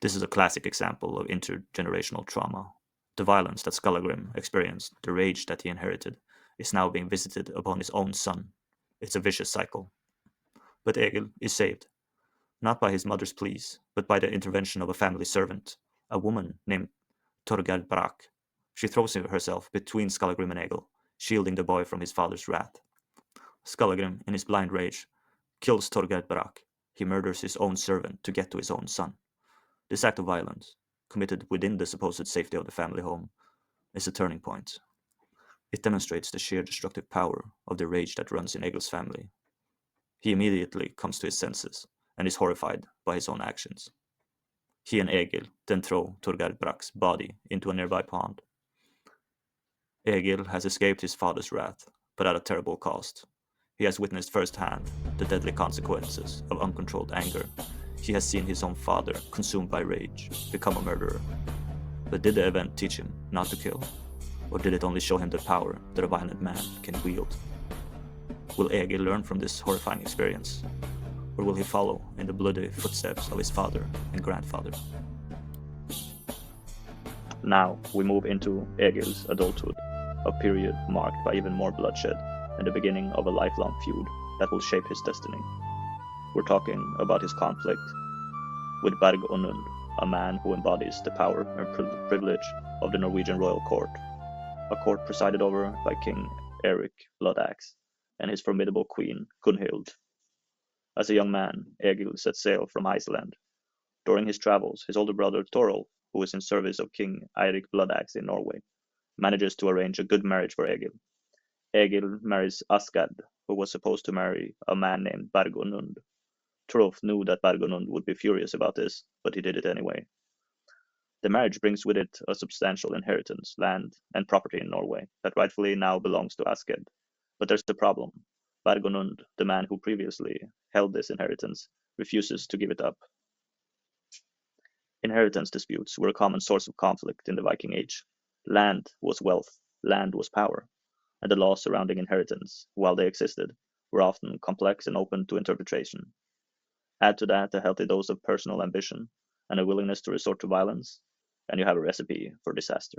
This is a classic example of intergenerational trauma. The violence that Skallagrim experienced, the rage that he inherited, is now being visited upon his own son. It's a vicious cycle. But Egil is saved, not by his mother's pleas, but by the intervention of a family servant, a woman named Torgerd Brak. She throws herself between Skallagrim and Egil, shielding the boy from his father's wrath. Skallagrim, in his blind rage, kills Torgerd Brak. He murders his own servant to get to his own son. This act of violence, committed within the supposed safety of the family home, is a turning point. It demonstrates the sheer destructive power of the rage that runs in Egil's family. He immediately comes to his senses and is horrified by his own actions. He and Egil then throw Torgerd Brak's body into a nearby pond. Egil has escaped his father's wrath, but at a terrible cost. He has witnessed firsthand the deadly consequences of uncontrolled anger. He has seen his own father, consumed by rage, become a murderer. But did the event teach him not to kill? Or did it only show him the power that a violent man can wield? Will Egil learn from this horrifying experience? Or will he follow in the bloody footsteps of his father and grandfather? Now we move into Egil's adulthood, a period marked by even more bloodshed and the beginning of a lifelong feud that will shape his destiny. We're talking about his conflict with Berg Onund, a man who embodies the power and privilege of the Norwegian royal court, a court presided over by King Eric Bloodaxe and his formidable queen Gunhild. As a young man, Egil set sail from Iceland. During his travels, his older brother Torolf, who is in service of King Eirik Bloodaxe in Norway, manages to arrange a good marriage for Egil. Egil marries Asgard, who was supposed to marry a man named Berg Onund. Torolf knew that Berg Onund would be furious about this, but he did it anyway. The marriage brings with it a substantial inheritance, land, and property in Norway that rightfully now belongs to Asgard. But there's the problem. Berg Onund, the man who previously held this inheritance, refuses to give it up. Inheritance disputes were a common source of conflict in the Viking Age. Land was wealth, land was power, and the laws surrounding inheritance, while they existed, were often complex and open to interpretation. Add to that a healthy dose of personal ambition and a willingness to resort to violence, and you have a recipe for disaster.